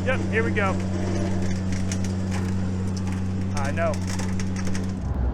Yep, here we go. I know.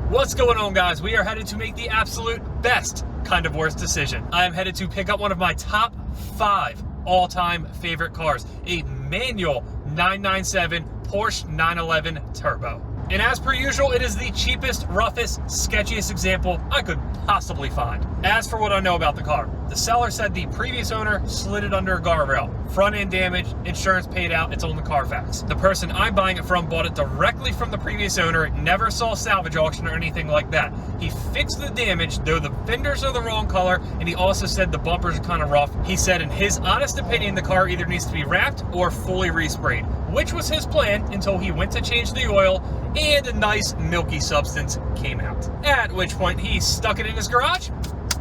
What's going on, guys? We are headed to make the absolute best kind of worst decision. I am headed to pick up one of my top 5 all-time favorite cars, a manual 997 Porsche 911 Turbo. And as per usual, it is the cheapest, roughest, sketchiest example I could possibly find. As for what I know about the car, the seller said the previous owner slid it under a guardrail. Front end damage, insurance paid out, it's on the Carfax. The person I'm buying it from bought it directly from the previous owner, never saw salvage auction or anything like that. He fixed the damage, though the fenders are the wrong color, and he also said the bumpers are kind of rough. He said in his honest opinion, the car either needs to be wrapped or fully resprayed, which was his plan until he went to change the oil and a nice milky substance came out. At which point he stuck it in his garage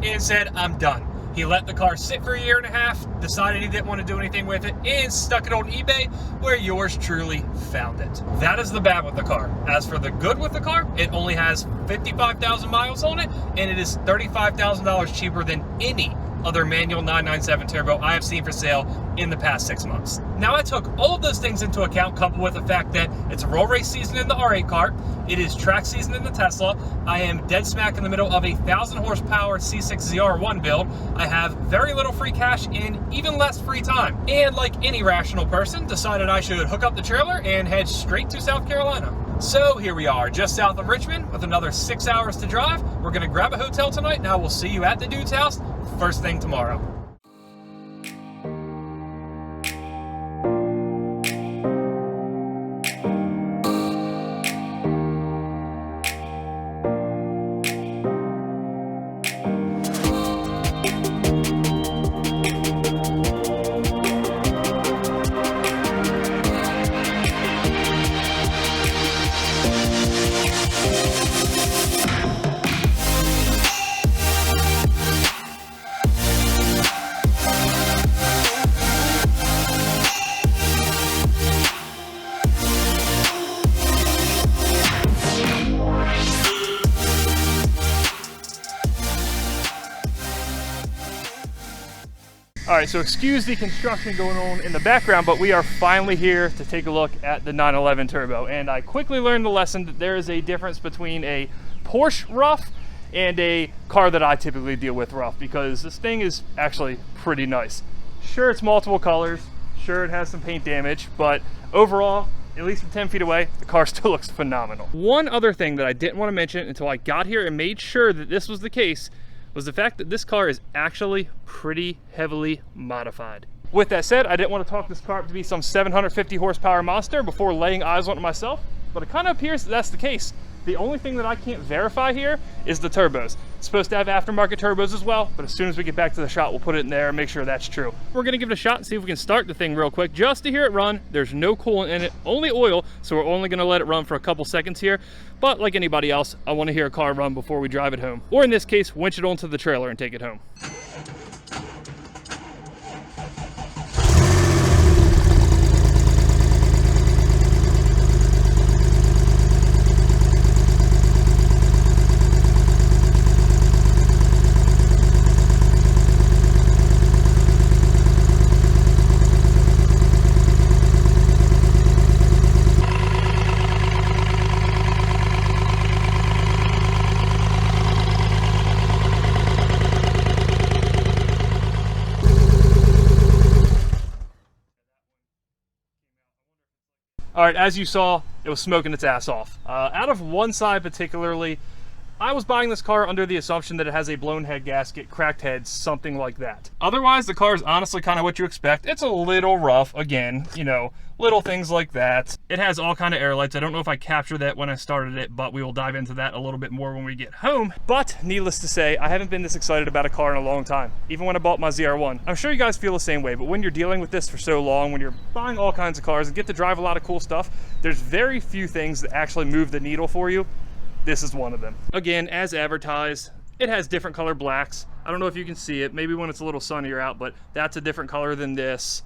and said, I'm done. He let the car sit for a year and a half, decided he didn't want to do anything with it, and stuck it on eBay, where yours truly found it. That is the bad with the car. As for the good with the car, it only has 55,000 miles on it, and it is $35,000 cheaper than any other manual 997 Turbo I have seen for sale in the past 6 months. Now, I took all of those things into account, coupled with the fact that it's roll race season in the R8 car, it is track season in the Tesla, I am dead smack in the middle of a 1,000 horsepower C6 ZR1 build, I have very little free cash and even less free time, and like any rational person, decided I should hook up the trailer and head straight to South Carolina. So here we are, just south of Richmond, with another 6 hours to drive. We're gonna grab a hotel tonight, and I will see you at the dude's house first thing tomorrow. All right, so excuse the construction going on in the background, but we are finally here to take a look at the 911 Turbo. And I quickly learned the lesson that there is a difference between a Porsche rough and a car that I typically deal with rough, because this thing is actually pretty nice. Sure, it's multiple colors. Sure, it has some paint damage, but overall, at least from 10 feet away, the car still looks phenomenal. One other thing that I didn't want to mention until I got here and made sure that this was the case was the fact that this car is actually pretty heavily modified. With that said, I didn't want to talk this car up to be some 750 horsepower monster before laying eyes on it myself, but it kind of appears that that's the case. The only thing that I can't verify here is the turbos. It's supposed to have aftermarket turbos as well, but as soon as we get back to the shop, we'll put it in there and make sure that's true. We're gonna give it a shot and see if we can start the thing real quick just to hear it run. There's no coolant in it, only oil, so we're only gonna let it run for a couple seconds here. But like anybody else, I wanna hear a car run before we drive it home. Or in this case, winch it onto the trailer and take it home. All right, as you saw, it was smoking its ass off. Out of one side particularly, I was buying this car under the assumption that it has a blown head gasket, cracked heads, something like that. Otherwise, the car is honestly kind of what you expect. It's a little rough, again, you know, little things like that. It has all kind of air lights. I don't know if I captured that when I started it, but we will dive into that a little bit more when we get home. But needless to say, I haven't been this excited about a car in a long time, even when I bought my ZR1. I'm sure you guys feel the same way, but when you're dealing with this for so long, when you're buying all kinds of cars and get to drive a lot of cool stuff, there's very few things that actually move the needle for you. This is one of them. Again, as advertised, it has different color blacks. I don't know if you can see it, maybe when it's a little sunnier out, but that's a different color than this.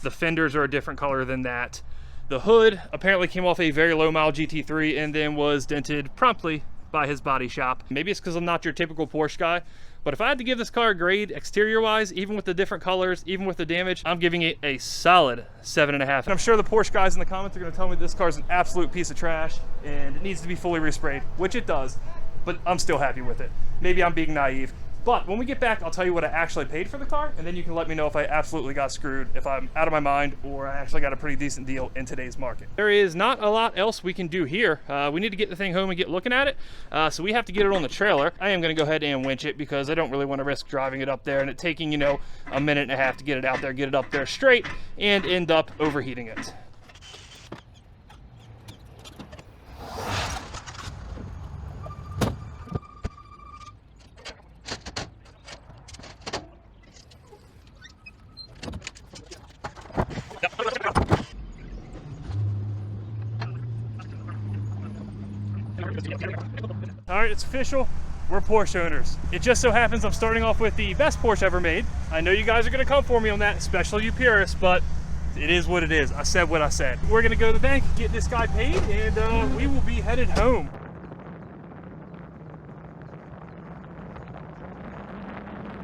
The fenders are a different color than that. The hood apparently came off a very low mile GT3 and then was dented promptly by his body shop. Maybe it's because I'm not your typical Porsche guy, But if I had to give this car a grade exterior wise, even with the different colors, even with the damage, I'm giving it a solid 7.5. And I'm sure the Porsche guys in the comments are gonna tell me this car is an absolute piece of trash and it needs to be fully resprayed, which it does, but I'm still happy with it. Maybe I'm being naive. But when we get back, I'll tell you what I actually paid for the car, and then you can let me know if I absolutely got screwed, if I'm out of my mind, or I actually got a pretty decent deal in today's market. There is not a lot else we can do here. We need to get the thing home and get looking at it, so we have to get it on the trailer. I am gonna go ahead and winch it because I don't really wanna risk driving it up there and it taking, you know, a minute and a half to get it out there, get it up there straight, and end up overheating it. All right, it's official. We're Porsche owners. It just so happens I'm starting off with the best Porsche ever made. I know you guys are gonna come for me on that, especially you purists, but it is what it is. I said what I said. We're gonna go to the bank, get this guy paid, and we will be headed home.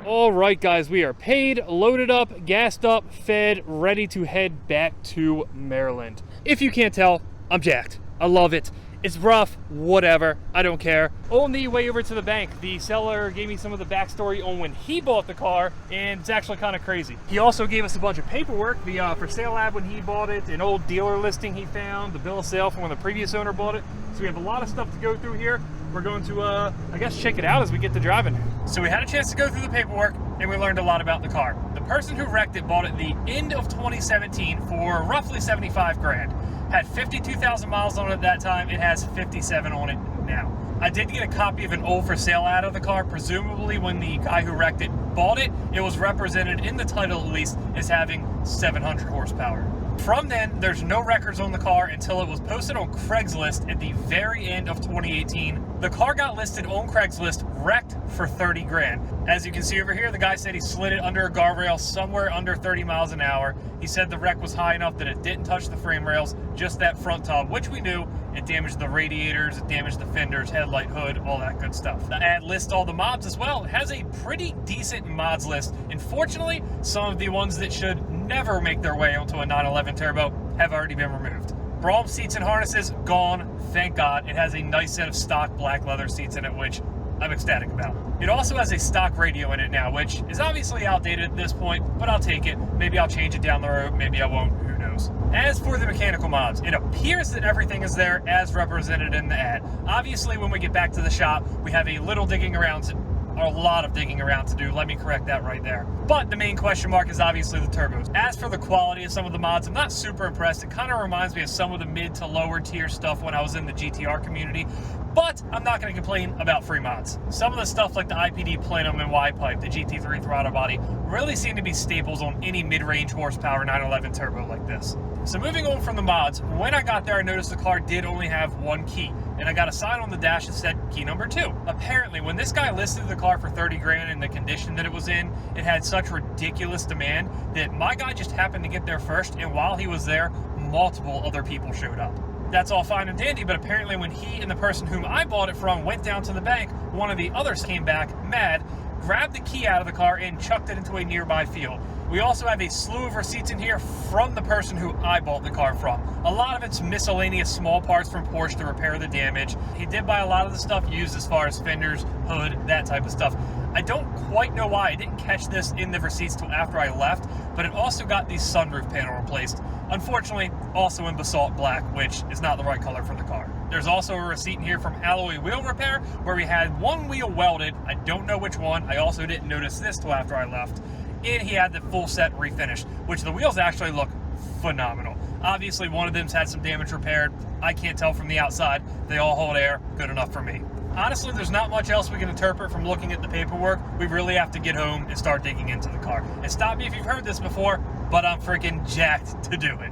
All right, guys, we are paid, loaded up, gassed up, fed, ready to head back to Maryland. If you can't tell, I'm jacked. I love it. It's rough, whatever, I don't care. On the way over to the bank, the seller gave me some of the backstory on when he bought the car, and it's actually kind of crazy. He also gave us a bunch of paperwork, the for sale ad when he bought it, an old dealer listing he found, the bill of sale from when the previous owner bought it. So we have a lot of stuff to go through here. We're going to, I guess, check it out as we get to driving. So we had a chance to go through the paperwork, and we learned a lot about the car. The person who wrecked it bought it the end of 2017 for roughly 75 grand. Had 52,000 miles on it at that time. It has 57 on it now. I did get a copy of an old for sale ad of the car. Presumably when the guy who wrecked it bought it, it was represented in the title at least as having 700 horsepower. From then, there's no records on the car until it was posted on Craigslist at the very end of 2018. The car got listed on Craigslist, wrecked for 30 grand. As you can see over here, the guy said he slid it under a guardrail somewhere under 30 miles an hour. He said the wreck was high enough that it didn't touch the frame rails, just that front tub, which we knew. It damaged the radiators, it damaged the fenders, headlight, hood, all that good stuff. The ad lists all the mods as well. It has a pretty decent mods list. Unfortunately, some of the ones that should never make their way onto a 911 Turbo have already been removed. Brougham seats and harnesses, gone, thank God. It has a nice set of stock black leather seats in it, which I'm ecstatic about. It also has a stock radio in it now, which is obviously outdated at this point, but I'll take it. Maybe I'll change it down the road, maybe I won't, who knows. As for the mechanical mods, it appears that everything is there as represented in the ad. Obviously, when we get back to the shop, we have a little digging around, or a lot of digging around to do. Let me correct that right there. But the main question mark is obviously the turbos. As for the quality of some of the mods, I'm not super impressed. It kind of reminds me of some of the mid to lower tier stuff when I was in the GTR community. But I'm not going to complain about free mods. Some of the stuff like the IPD plenum and Y-pipe, the GT3 throttle body, really seem to be staples on any mid-range horsepower 911 turbo like this. So moving on from the mods, when I got there I noticed the car did only have one key, and I got a sign on the dash that said key number 2. Apparently when this guy listed the car for 30 grand in the condition that it was in, it had such ridiculous demand that my guy just happened to get there first, and while he was there, multiple other people showed up. That's all fine and dandy, but apparently when he and the person whom I bought it from went down to the bank, one of the others came back mad, grabbed the key out of the car and chucked it into a nearby field. We also have a slew of receipts in here from the person who I bought the car from. A lot of it's miscellaneous small parts from Porsche to repair the damage. He did buy a lot of the stuff used as far as fenders, hood, that type of stuff. I don't quite know why I didn't catch this in the receipts till after I left, but it also got the sunroof panel replaced. Unfortunately, also in basalt black, which is not the right color for the car. There's also a receipt in here from alloy wheel repair, where we had one wheel welded. I don't know which one. I also didn't notice this till after I left. And he had the full set refinished, which the wheels actually look phenomenal. Obviously, one of them's had some damage repaired. I can't tell from the outside. They all hold air. Good enough for me. Honestly, there's not much else we can interpret from looking at the paperwork. We really have to get home and start digging into the car. And stop me if you've heard this before, but I'm freaking jacked to do it.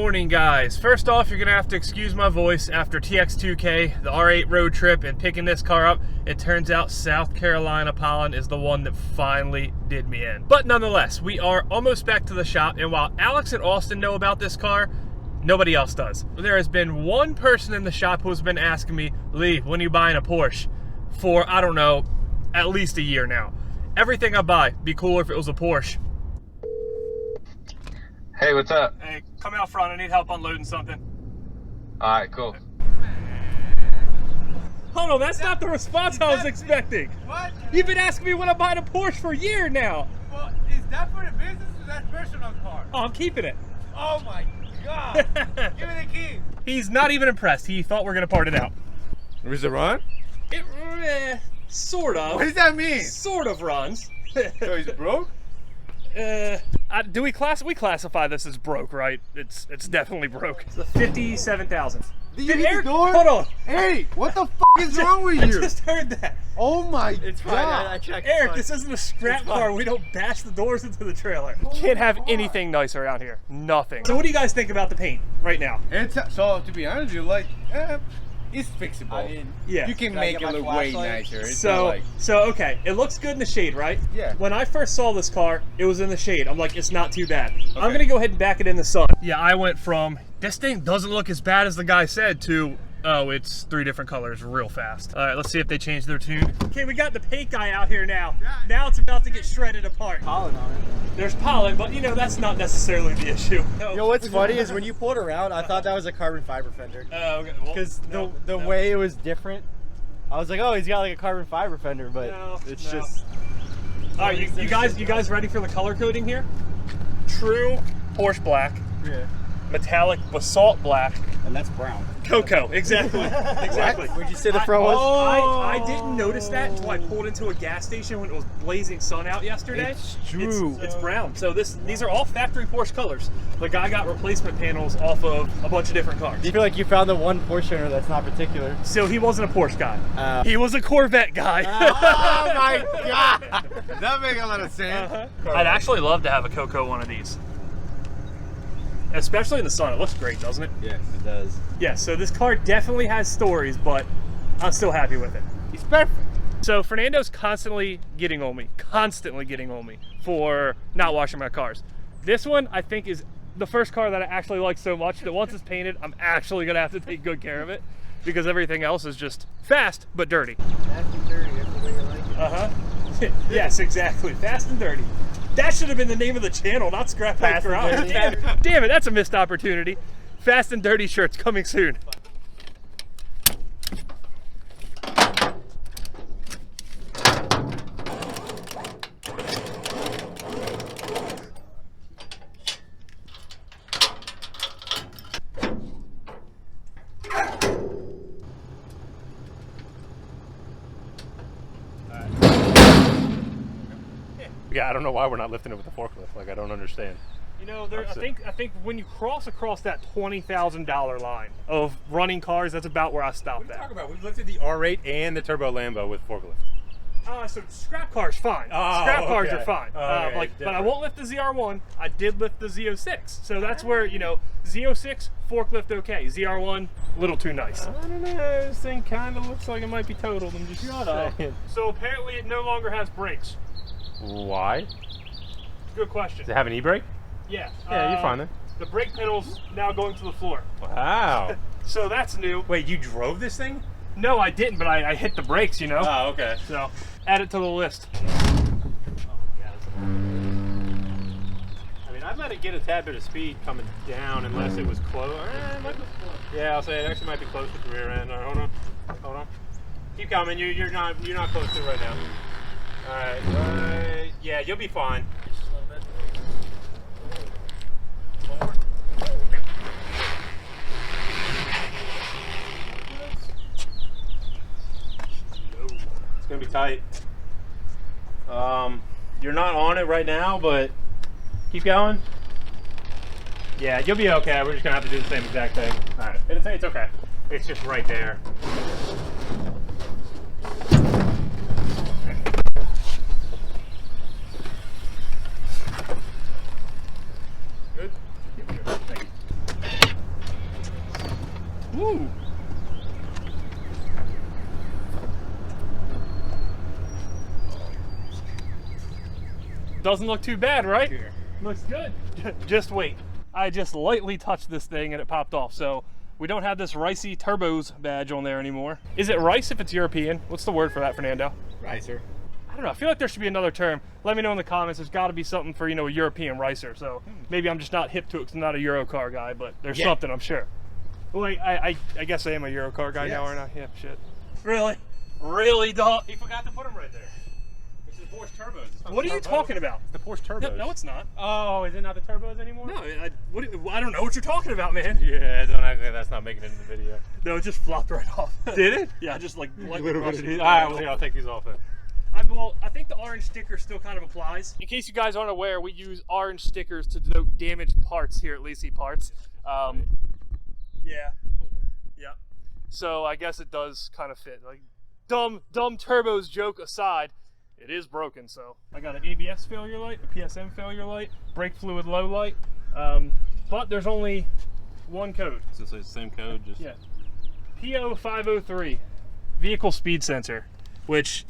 morning, guys. First off, you're gonna have to excuse my voice after TX2K, the R8 road trip, and picking this car up. It turns out South Carolina pollen is the one that finally did me in. But nonetheless, we are almost back to the shop, and while Alex and Austin know about this car, nobody else does. There has been one person in the shop who's been asking me, Lee, when are you buying a Porsche? For, I don't know, at least a year now. Everything I buy, be cooler if it was a Porsche. Hey, what's up? Hey, come out front. I need help unloading something. All right, cool. Hold on, that's not the response I was expecting. What? You've been asking me when I'm buying a Porsche for a year now. Well, is that for the business or is that personal car? Oh, I'm keeping it. Oh my God. Give me the key. He's not even impressed. He thought we were going to part it out. Is it run? It, sort of. What does that mean? Sort of runs. So he's broke? We classify this as broke, right? It's definitely broke. It's a 57,000. Did you hit Eric, the door? hold on. Hey, what the f is wrong with I you? just heard that. Oh my It's fine. God. I checked. Eric, this isn't a scrap car. We don't bash the doors into the trailer. Can't have anything nice around here. Nothing. So what do you guys think about the paint right now? It's so to be honest, with you like it's fixable. I mean, Yeah. you can make it look way nicer. It's not So, like, okay, it looks good in the shade, right? Yeah. When I first saw this car, it was in the shade. I'm like, it's not too bad. I'm gonna go ahead and back it in the sun. Yeah, I went from, this thing doesn't look as bad as the guy said, to, oh, it's 3 different colors real fast. All right, let's see if they change their tune. Okay, we got the paint guy out here now. Now it's about to get shredded apart. Pollen on it. There's pollen, but you know, that's not necessarily the issue. You know what's funny is when you pulled around, I thought that was a carbon fiber fender. Oh, okay. Well, Because no, the no. way it was different, I was like, oh, he's got like a carbon fiber fender, but No, it's no. just. All right, you guys ready for the color coding here? True Porsche black, Yeah. metallic basalt black, And that's brown. cocoa. Exactly. Exactly. Where'd you say the front was? I didn't notice that until I pulled into a gas station when it was blazing sun out yesterday. It's true. It's brown. So these are all factory Porsche colors. The guy got replacement panels off of a bunch of different cars. You feel like you found the one Porsche owner that's not particular. So he wasn't a Porsche guy. He was a Corvette guy. oh my God. That makes a lot of sense. I'd actually love to have a cocoa one of these. Especially in the sun. It looks great, doesn't it? Yes, it does. Yeah, so this car definitely has stories, but I'm still happy with it. It's perfect. So Fernando's constantly getting on me for not washing my cars. This one, I think, is the first car that I actually like so much that once it's painted, I'm actually gonna have to take good care of it because everything else is just fast but dirty. Fast and dirty, that's the way you like it. Uh-huh. Yes, exactly. Fast and dirty. That should have been the name of the channel, not Scrap Pack Fast and Garage. Dirty. Damn it, that's a missed opportunity. Fast and dirty shirts coming soon. Yeah, I don't know why we're not lifting it with the forklift. Like, I don't understand. You know, I think when you cross across that $20,000 line of running cars, that's about where I stopped at. about? We've lifted the R8 and the turbo Lambo with forklift. So scrap cars fine. Oh, Scrap cars okay. are fine. Okay, But I won't lift the ZR1. I did lift the Z06. So that's where, you know, Z06 forklift okay. ZR1 little too nice. I don't know. This thing kind of looks like it might be totaled. I'm just saying. So apparently it no longer has brakes. Why? Good question. Does it have an e-brake? Yeah. Yeah, you're fine then. The brake pedal's now going to the floor. Wow. So that's new. Wait, you drove this thing? No, I didn't, but I hit the brakes, you know? Oh, okay. So add it to the list. I mean, I'd let it get a tad bit of speed coming down unless it was close. Yeah, I'll say it actually might be close with the rear end. All right, hold on. Keep coming. You're not close to it right now. All right. Yeah, you'll be fine. Just a little bit. It's gonna be tight. You're not on it right now, but keep going. Yeah, you'll be okay. We're just gonna have to do the same exact thing. All right, it's okay. It's just right there. Good. Thank you. doesn't look too bad, right? Here. Looks good. Just wait. I just lightly touched this thing and it popped off. So we don't have this Ricey Turbos badge on there anymore. Is it rice if it's European? What's the word for that, Fernando? Ricer. I don't know. I feel like there should be another term. Let me know in the comments. There's got to be something for, you know, a European ricer. So maybe I'm just not hip to it because I'm not a Euro car guy, but there's something, I'm sure. Well, I guess I am a Euro car guy now, aren't I? Yeah, shit. Really? Really, dog? He forgot to put them right there. This is the Porsche turbos. It's not What the are you turbos. talking about? It's the Porsche turbos. No, it's not. Oh, is it not the turbos anymore? No, I don't know what you're talking about, man. Yeah, don't act like that's not making it in the video. No, it just flopped right off. Did it? Yeah, just like lightly brushed it. Alright, well, here, I'll take these off then. I think the orange sticker still kind of applies. In case you guys aren't aware, we use orange stickers to denote damaged parts here at Lacey Parts. Yeah. So I guess it does kind of fit. Like, dumb turbos joke aside, it is broken. So I got an ABS failure light, a PSM failure light, brake fluid low light, but there's only one code. So it's the same code, just PO503, vehicle speed sensor, which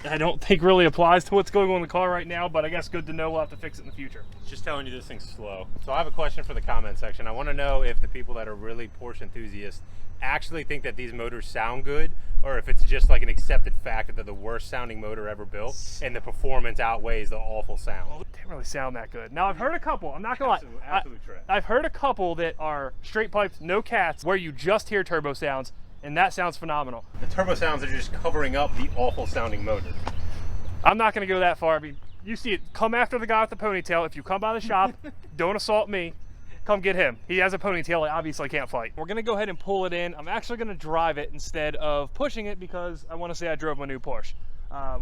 I don't think really applies to what's going on in the car right now, but I guess good to know. We'll have to fix it in the future. just telling you this thing's slow. So I have a question for the comment section. I want to know if the people that are really Porsche enthusiasts actually think that these motors sound good, or if it's just like an accepted fact that they're the worst sounding motor ever built and the performance outweighs the awful sound. Well, they didn't really sound that good. Now I've heard a couple, I'm not gonna lie, Absolute trash. I've heard a couple that are straight pipes, no cats, where you just hear turbo sounds, and that sounds phenomenal. The turbo sounds are just covering up the awful sounding motor. I'm not gonna go that far. I mean, you see it, come after the guy with the ponytail. If you come by the shop, don't assault me. Come get him. He has a ponytail, I obviously can't fight. We're gonna go ahead and pull it in. I'm actually gonna drive it instead of pushing it because I wanna say I drove my new Porsche.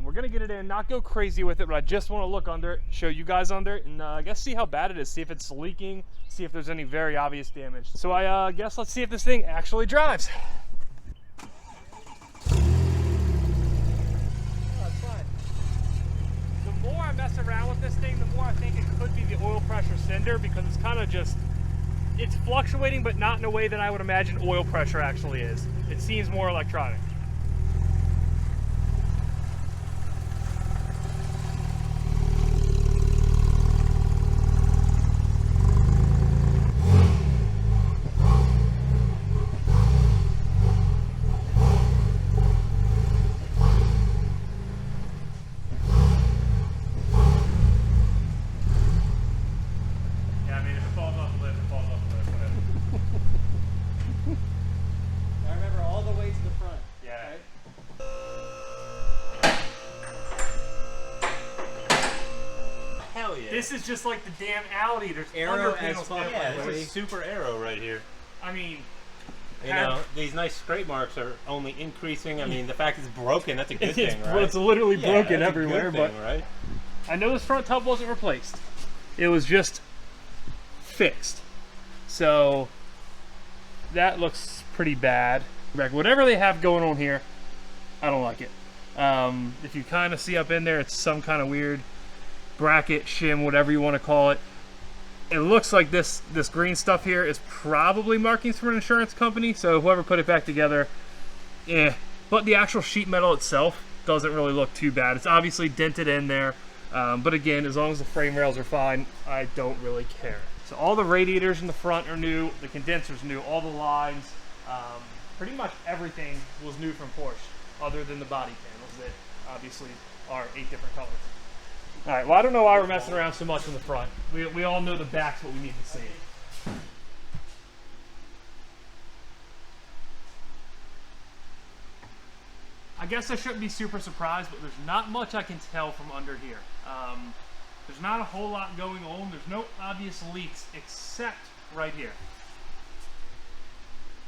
We're gonna get it in, not go crazy with it, but I just wanna look under it, show you guys under it, and I guess see how bad it is, see if it's leaking, see if there's any very obvious damage. So I guess let's see if this thing actually drives. The more I mess around with this thing, the more I think it could be the oil pressure sender, because it's kind of just, it's fluctuating, but not in a way that I would imagine oil pressure actually is. It seems more electronic. This is just like the damn Audi. There's Aero under as panels fuck. everywhere. Yeah, this is super aero right here. I mean, You know, these nice scrape marks are only increasing. I mean, the fact it's broken, that's a good thing, right? It's literally Yeah, broken that's a good everywhere, thing, but right? I know this front tub wasn't replaced. It was just fixed. So that looks pretty bad. Whatever they have going on here, I don't like it. If you kind of see up in there, it's some kind of weird bracket, shim, whatever you want to call it. It looks like this green stuff here is probably markings from an insurance company, so whoever put it back together, but the actual sheet metal itself doesn't really look too bad. It's obviously dented in there, but again, as long as the frame rails are fine, I don't really care. So all the radiators in the front are new, the condenser's new, all the lines, pretty much everything was new from Porsche, other than the body panels that obviously are 8 different colors. All right, well, I don't know why we're messing around so much in the front. We all know the back's what we need to see. I guess I shouldn't be super surprised, but there's not much I can tell from under here. There's not a whole lot going on. There's no obvious leaks except right here.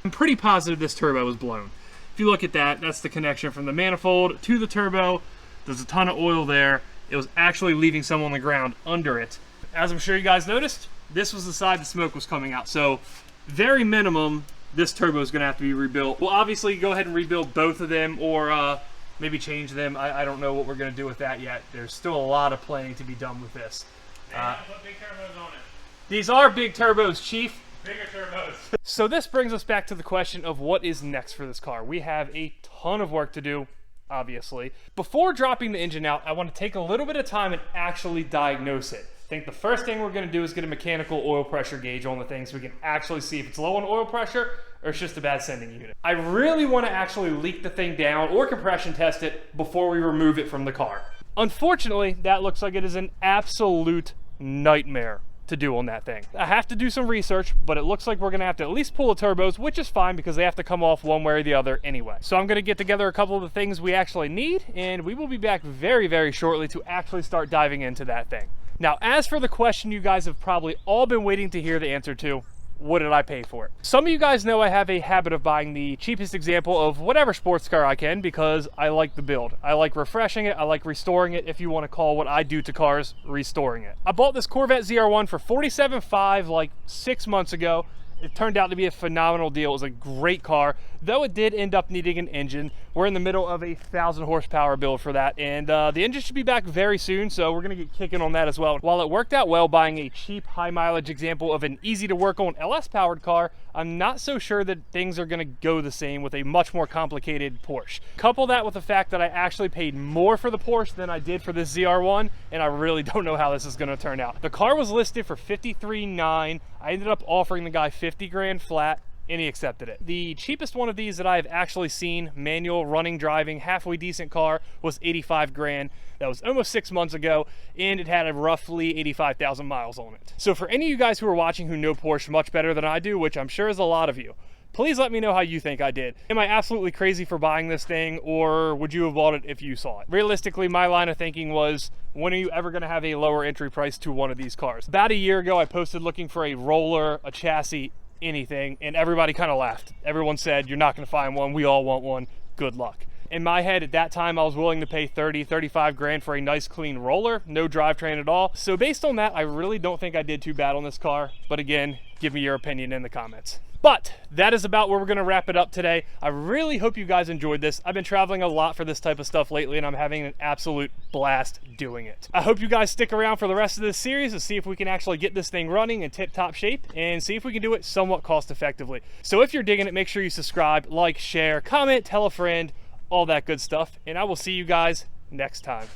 I'm pretty positive this turbo was blown. If you look at that, that's the connection from the manifold to the turbo. There's a ton of oil there. It was actually leaving some on the ground under it. As I'm sure you guys noticed, this was the side the smoke was coming out. So very minimum, this turbo is gonna have to be rebuilt. We'll obviously go ahead and rebuild both of them, or maybe change them. I don't know what we're gonna do with that yet. There's still a lot of planning to be done with this. Put big turbos on it. These are big turbos, Chief. Bigger turbos. So this brings us back to the question of what is next for this car. We have a ton of work to do. obviously. Before dropping the engine out, I want to take a little bit of time and actually diagnose it. I think the first thing we're going to do is get a mechanical oil pressure gauge on the thing so we can actually see if it's low on oil pressure or it's just a bad sending unit. I really want to actually leak the thing down or compression test it before we remove it from the car. Unfortunately, that looks like it is an absolute nightmare to do on that thing. I have to do some research, but it looks like we're gonna have to at least pull the turbos, which is fine because they have to come off one way or the other anyway. So I'm gonna get together a couple of the things we actually need, and we will be back very, very shortly to actually start diving into that thing. Now, as for the question you guys have probably all been waiting to hear the answer to, what did I pay for it? Some of you guys know I have a habit of buying the cheapest example of whatever sports car I can because I like the build. I like refreshing it, I like restoring it, if you want to call what I do to cars restoring it. I bought this Corvette ZR1 for $47,500 like 6 months ago. It turned out to be a phenomenal deal. It was a great car, though it did end up needing an engine. We're in the middle of a 1,000 horsepower build for that, and the engine should be back very soon, so we're gonna get kicking on that as well. While it worked out well buying a cheap, high mileage example of an easy to work on LS powered car, I'm not so sure that things are gonna go the same with a much more complicated Porsche. Couple that with the fact that I actually paid more for the Porsche than I did for this ZR1, and I really don't know how this is gonna turn out. The car was listed for $53,900. I ended up offering the guy 50 grand flat, and he accepted it. The cheapest one of these that I've actually seen, manual, running, driving, halfway decent car, was 85 grand. That was almost 6 months ago, and it had a roughly 85,000 miles on it. So for any of you guys who are watching who know Porsche much better than I do, which I'm sure is a lot of you, please let me know how you think I did. Am I absolutely crazy for buying this thing, or would you have bought it if you saw it? Realistically, my line of thinking was, when are you ever gonna have a lower entry price to one of these cars? About a year ago, I posted looking for a roller, a chassis, anything, and everybody kind of laughed. Everyone said, you're not gonna find one, we all want one, good luck. In my head at that time, I was willing to pay 30, 35 grand for a nice clean roller, no drivetrain at all. So based on that, I really don't think I did too bad on this car. But again, give me your opinion in the comments. But that is about where we're gonna wrap it up today. I really hope you guys enjoyed this. I've been traveling a lot for this type of stuff lately, and I'm having an absolute blast doing it. I hope you guys stick around for the rest of this series to see if we can actually get this thing running in tip-top shape and see if we can do it somewhat cost effectively. So if you're digging it, make sure you subscribe, like, share, comment, tell a friend, all that good stuff, and I will see you guys next time.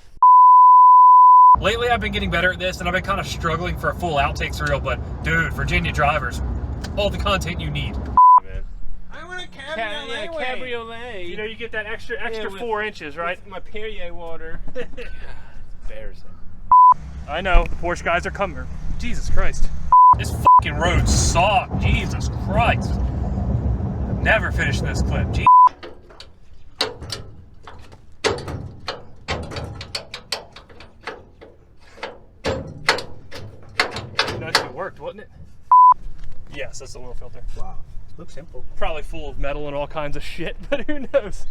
Lately, I've been getting better at this, and I've been kind of struggling for a full outtakes reel, but dude, Virginia drivers, all the content you need. I want a cabriolet. Cabriolet. You know, you get that extra with- 4 inches, right? My Perrier water. Embarrassing. I know, the Porsche guys are coming. Jesus Christ. This fucking road sucks. Jesus Christ. Never finishing this clip. Jesus. Nicely worked, wasn't it? Yes, that's the oil filter. Wow. Looks simple. Probably full of metal and all kinds of shit, but who knows?